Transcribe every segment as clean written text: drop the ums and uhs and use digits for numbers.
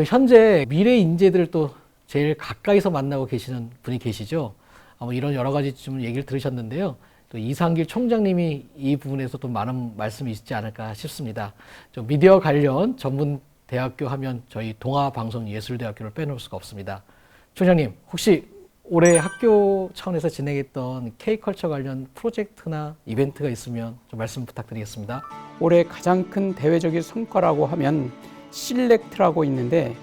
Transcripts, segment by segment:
현재 미래 인재들을 또 제일 가까이서 만나고 계시는 분이 계시죠. 이런 여러 가지 좀 얘기를 들으셨는데요. 또 이상길 총장님이 이 부분에서 또 많은 말씀이 있지 않을까 싶습니다. 좀 미디어 관련 전문 대학교 하면 저희 동아방송예술대학교를 빼놓을 수가 없습니다. 총장님, 혹시 올해 학교 차원에서 진행했던 K컬처 관련 프로젝트나 이벤트가 있으면 좀 말씀 부탁드리겠습니다. 올해 가장 큰 대외적인 성과라고 하면 실렉트라고 있는데,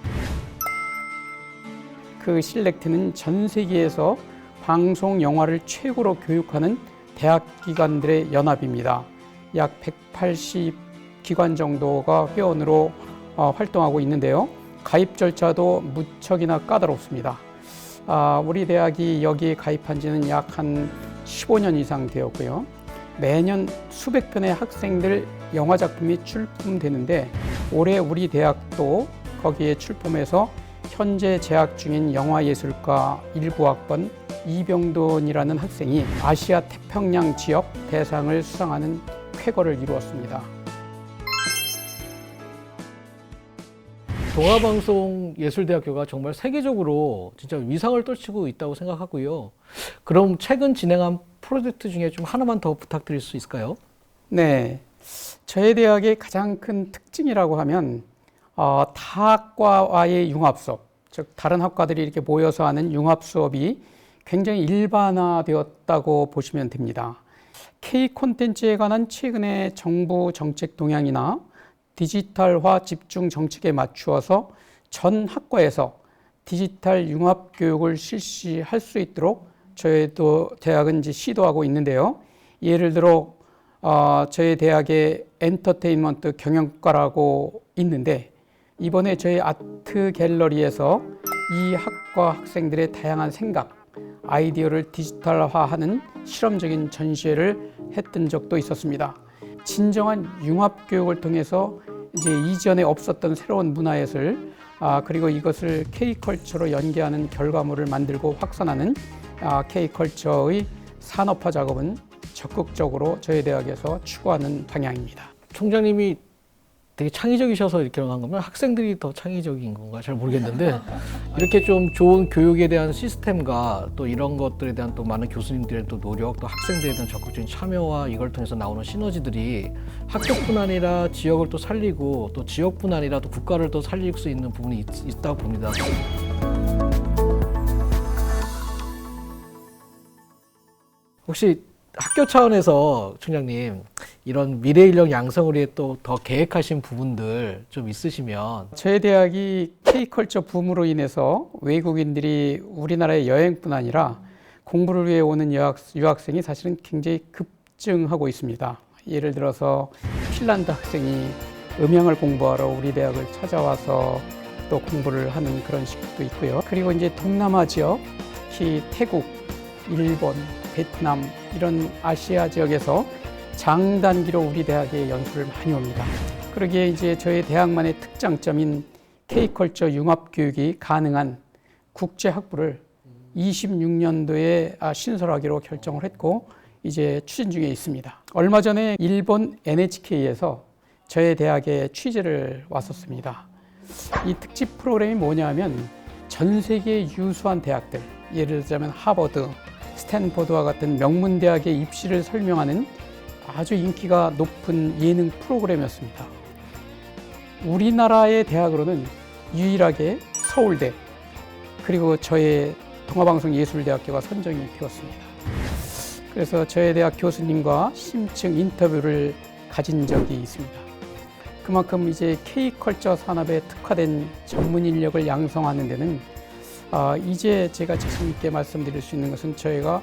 그 실렉트는 전 세계에서 방송 영화를 최고로 교육하는 대학 기관들의 연합입니다. 약 180 기관 정도가 회원으로 활동하고 있는데요. 가입 절차도 무척이나 까다롭습니다. 우리 대학이 여기에 가입한 지는 약 한 15년 이상 되었고요. 매년 수백 편의 학생들 영화 작품이 출품되는데, 올해 우리 대학도 거기에 출품해서 현재 재학 중인 영화예술과 19학번 이병돈이라는 학생이 아시아 태평양 지역 대상을 수상하는 쾌거를 이루었습니다. 동아방송예술대학교가 정말 세계적으로 진짜 위상을 떨치고 있다고 생각하고요. 그럼 최근 진행한 프로젝트 중에 좀 하나만 더 부탁드릴 수 있을까요? 네, 저희 대학의 가장 큰 특징이라고 하면 타학과와의 융합 수업, 즉 다른 학과들이 이렇게 모여서 하는 융합 수업이 굉장히 일반화되었다고 보시면 됩니다. K 콘텐츠에 관한 최근의 정부 정책 동향이나 디지털화 집중 정책에 맞추어서 전 학과에서 디지털 융합 교육을 실시할 수 있도록 저희도 대학은 이제 시도하고 있는데요. 예를 들어 저희 대학의 엔터테인먼트 경영과라고 있는데, 이번에 저희 아트 갤러리에서 이 학과 학생들의 다양한 생각, 아이디어를 디지털화하는 실험적인 전시회를 했던 적도 있었습니다. 진정한 융합 교육을 통해서 이제 이전에 없었던 새로운 문화예술, 그리고 이것을 K컬처로 연계하는 결과물을 만들고 확산하는 K컬처의 산업화 작업은 적극적으로 저희 대학에서 추구하는 방향입니다. 총장님이 되게 창의적이셔서 이렇게 한 거면 학생들이 더 창의적인 건가 잘 모르겠는데, 이렇게 좀 좋은 교육에 대한 시스템과 또 이런 것들에 대한 또 많은 교수님들의 또 노력, 또 학생들에 대한 적극적인 참여와 이걸 통해서 나오는 시너지들이 학교뿐 아니라 지역을 또 살리고, 또 지역뿐 아니라 또 국가를 또 살릴 수 있는 부분이 있다고 봅니다. 혹시 학교 차원에서 총장님 이런 미래 인력 양성을 위해 또 더 계획하신 부분들 좀 있으시면. 저희 대학이 K컬처 붐으로 인해서 외국인들이 우리나라의 여행뿐 아니라 공부를 위해 오는 유학생이 사실은 굉장히 급증하고 있습니다. 예를 들어서 핀란드 학생이 음향을 공부하러 우리 대학을 찾아와서 또 공부를 하는 그런 식도 있고요. 그리고 이제 동남아 지역, 특히 태국, 일본, 베트남 이런 아시아 지역에서 장단기로 우리 대학에 연수를 많이 옵니다. 그러기에 이제 저희 대학만의 특장점인 K컬처 융합 교육이 가능한 국제 학부를 26년도에 신설하기로 결정을 했고 이제 추진 중에 있습니다. 얼마 전에 일본 NHK에서 저희 대학에 취재를 왔었습니다. 이 특집 프로그램이 뭐냐면 전 세계 유수한 대학들, 예를 들자면 하버드, 스탠포드와 같은 명문 대학의 입시를 설명하는 아주 인기가 높은 예능 프로그램이었습니다. 우리나라의 대학으로는 유일하게 서울대, 그리고 저의 동아방송예술대학교가 선정이 되었습니다. 그래서 저희 대학 교수님과 심층 인터뷰를 가진 적이 있습니다. 그만큼 이제 K컬처 산업에 특화된 전문 인력을 양성하는 데는 이제 제가 자신 있게 말씀드릴 수 있는 것은 저희가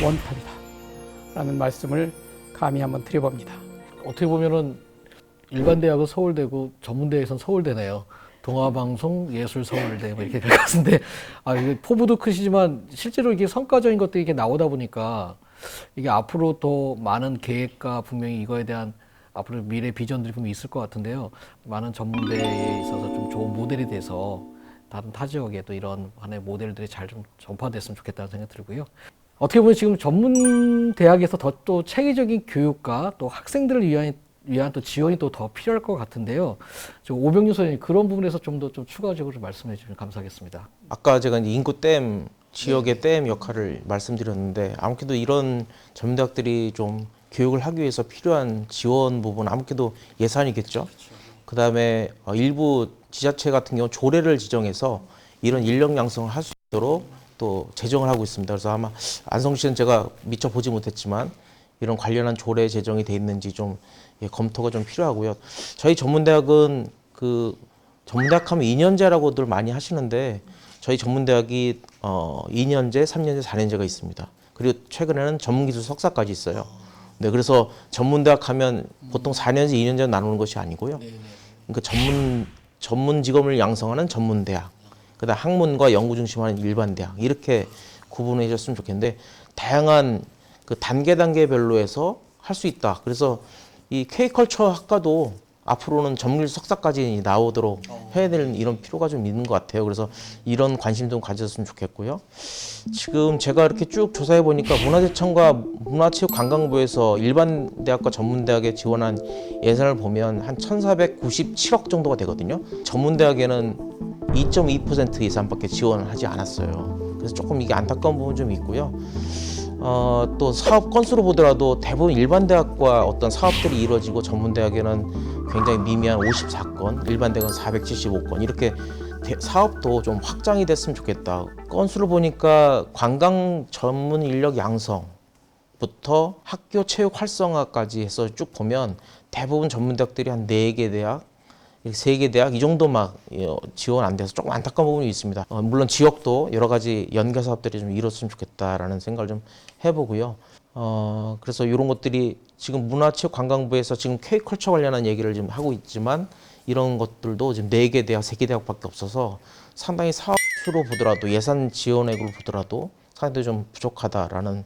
원탑이다 라는 말씀을 감히 한번 드려봅니다. 어떻게 보면은 일반 대학은 서울대고 전문대에서는 서울대네요. 동아방송예술서울대 뭐 이렇게 될 것 같은데, 이게 포부도 크시지만 실제로 이게 성과적인 것들이 이렇게 나오다 보니까 이게 앞으로 더 많은 계획과 분명히 이거에 대한 앞으로 미래 비전들이 분명히 있을 것 같은데요. 많은 전문대에 있어서 좀 좋은 모델이 돼서 다른 타 지역에 또 이런 하나의 모델들이 잘 좀 전파됐으면 좋겠다는 생각이 들고요. 어떻게 보면 지금 전문 대학에서 더 또 체계적인 교육과 또 학생들을 위한 위한 또 지원이 또 더 필요할 것 같은데요. 오병윤 소장님 그런 부분에서 좀 더 좀 추가적으로 말씀해 주시면 감사하겠습니다. 아까 제가 이제 인구댐 지역의 댐 역할을 말씀드렸는데 아무래도 이런 전문대학들이 좀 교육을 하기 위해서 필요한 지원 부분 아무래도 예산이겠죠. 그다음에 일부 지자체 같은 경우 조례를 지정해서 이런 인력 양성을 할 수 있도록 또 제정을 하고 있습니다. 그래서 아마 안성시는 제가 미처 보지 못했지만 이런 관련한 조례 제정이 돼 있는지 좀 검토가 좀 필요하고요. 저희 전문대학은 그 전문대학 하면 2년제라고들 많이 하시는데 저희 전문대학이 2년제, 3년제, 4년제가 있습니다. 그리고 최근에는 전문기술 석사까지 있어요. 네, 그래서 전문대학 하면 보통 4년제, 2년제 나누는 것이 아니고요. 그러니까 전문 직업을 양성하는 전문대학, 그다음 학문과 연구 중심하는 일반대학 이렇게 구분해 주셨으면 좋겠는데 다양한 그 단계별로 해서 할 수 있다. 그래서 이 K컬처 학과도 앞으로는 전문기술 석사까지 나오도록 해야 될 이런 필요가 좀 있는 것 같아요. 그래서 이런 관심 좀 가졌으면 좋겠고요. 지금 제가 이렇게 쭉 조사해 보니까 문화재청과 문화체육관광부에서 일반 대학과 전문대학에 지원한 예산을 보면 한 1,497억 정도가 되거든요. 전문대학에는 2.2% 예산밖에 지원을 하지 않았어요. 그래서 조금 이게 안타까운 부분 좀 있고요. 또 사업 건수로 보더라도 대부분 일반 대학과 어떤 사업들이 이루어지고 전문 대학에는 굉장히 미미한 54건, 일반 대학은 475건 이렇게 사업도 좀 확장이 됐으면 좋겠다. 건수를 보니까 관광 전문 인력 양성부터 학교 체육 활성화까지 해서 쭉 보면 대부분 전문 대학들이 한 4개 대학, 3개 대학 이 정도 막 지원 안 돼서 조금 안타까운 부분이 있습니다. 물론 지역도 여러 가지 연계 사업들이 좀 이뤘으면 좋겠다라는 생각을 좀 해보고요. 그래서 이런 것들이 지금 문화체육관광부에서 지금 K컬처 관련한 얘기를 지금 하고 있지만 이런 것들도 지금 4개 대학, 3개 대학밖에 없어서 상당히 사업수로 보더라도 예산 지원액으로 보더라도 상당히 좀 부족하다라는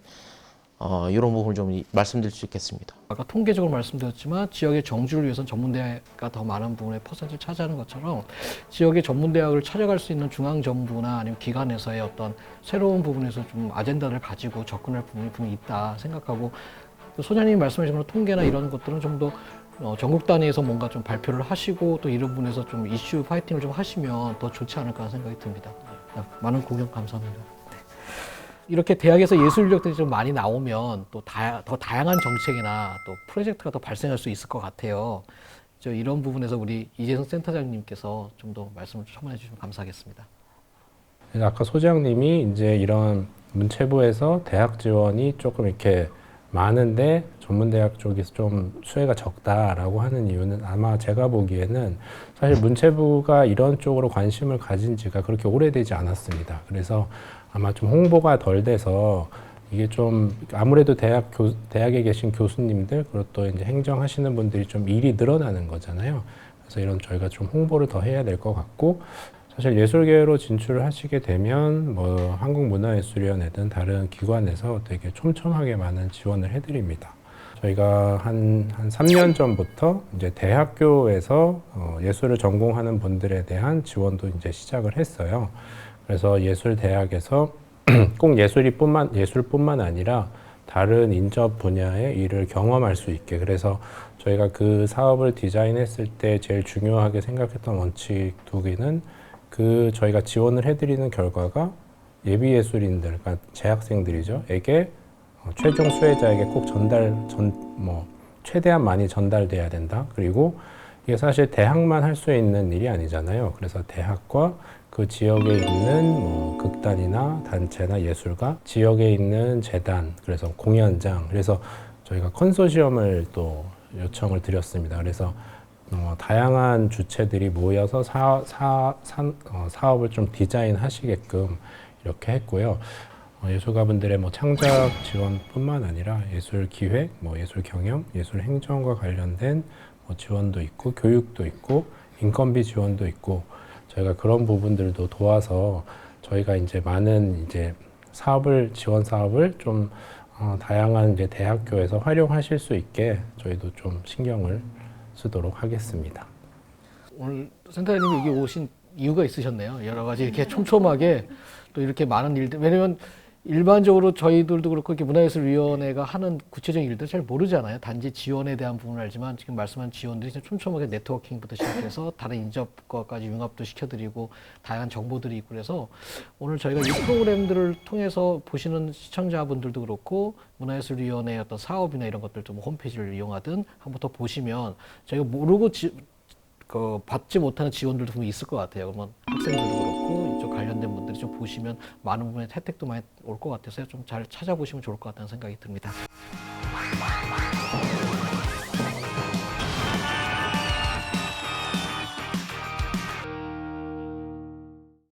이런 부분을 좀 말씀드릴 수 있겠습니다. 아까 통계적으로 말씀드렸지만 지역의 정주를 위해서는 전문대가 더 많은 부분의 퍼센트를 차지하는 것처럼 지역의 전문대학을 찾아갈 수 있는 중앙정부나 아니면 기관에서의 어떤 새로운 부분에서 좀 아젠다를 가지고 접근할 부분이 분명히 있다 생각하고 소장님이 말씀하신 그런 통계나 이런 것들은 좀 더 전국 단위에서 뭔가 좀 발표를 하시고 또 이런 부분에서 좀 이슈 파이팅을 좀 하시면 더 좋지 않을까 하는 생각이 듭니다. 많은 공연 감사합니다. 이렇게 대학에서 예술 인력들이 좀 많이 나오면 또 더 다양한 정책이나 또 프로젝트가 더 발생할 수 있을 것 같아요. 이런 부분에서 우리 이재성 센터장님께서 좀 더 말씀을 첨언해 주시면 감사하겠습니다. 아까 소장님이 이제 이런 문체부에서 대학 지원이 조금 이렇게 많은데 전문대학 쪽에서 좀 수혜가 적다라고 하는 이유는 아마 제가 보기에는 사실 문체부가 이런 쪽으로 관심을 가진 지가 그렇게 오래되지 않았습니다. 그래서 아마 좀 홍보가 덜 돼서 이게 좀 아무래도 대학에 계신 교수님들 그리고 또 이제 행정하시는 분들이 좀 일이 늘어나는 거잖아요. 그래서 이런 저희가 좀 홍보를 더 해야 될 것 같고 사실 예술계로 진출을 하시게 되면 뭐 한국문화예술위원회든 다른 기관에서 되게 촘촘하게 많은 지원을 해드립니다. 저희가 한 3년 전부터 이제 대학교에서 예술을 전공하는 분들에 대한 지원도 이제 시작을 했어요. 그래서 예술대학에서 꼭 예술뿐만 아니라 다른 인접 분야의 일을 경험할 수 있게 그래서 저희가 그 사업을 디자인했을 때 제일 중요하게 생각했던 원칙 2개는 저희가 지원을 해드리는 결과가 예비예술인들, 그러니까 재학생들이죠. 에게 최종 수혜자에게 꼭 최대한 많이 전달돼야 된다. 그리고 이게 사실 대학만 할 수 있는 일이 아니잖아요. 그래서 대학과 그 지역에 있는 극단이나 단체나 예술가, 지역에 있는 재단, 그래서 공연장, 그래서 저희가 컨소시엄을 또 요청을 드렸습니다. 그래서 다양한 주체들이 모여서 사업을 좀 디자인하시게끔 이렇게 했고요. 예술가분들의 창작 지원뿐만 아니라 예술 기획, 예술 경영, 예술 행정과 관련된 지원도 있고, 교육도 있고, 인건비 지원도 있고, 저희가 그런 부분들도 도와서 저희가 이제 많은 이제 지원 사업을 좀 다양한 이제 대학교에서 활용하실 수 있게 저희도 좀 신경을 쓰도록 하겠습니다. 오늘 센터장님이 여기 오신 이유가 있으셨네요. 여러 가지 이렇게 촘촘하게 또 이렇게 많은 일들 왜냐면 일반적으로 저희들도 그렇고 이렇게 문화예술위원회가 하는 구체적인 일들 잘 모르잖아요. 단지 지원에 대한 부분을 알지만 지금 말씀한 지원들이 촘촘하게 네트워킹부터 시작해서 다른 인접과까지 융합도 시켜드리고 다양한 정보들이 있고 그래서 오늘 저희가 이 프로그램들을 통해서 보시는 시청자분들도 그렇고 문화예술위원회 어떤 사업이나 이런 것들도 뭐 홈페이지를 이용하든 한번 더 보시면 저희가 모르고 받지 못하는 지원들도 분명히 있을 것 같아요. 그러면 학생들도 그렇고 이쪽 관련된 분들이 좀 보시면 많은 부분에 혜택도 많이 올 것 같아서 좀 잘 찾아보시면 좋을 것 같다는 생각이 듭니다.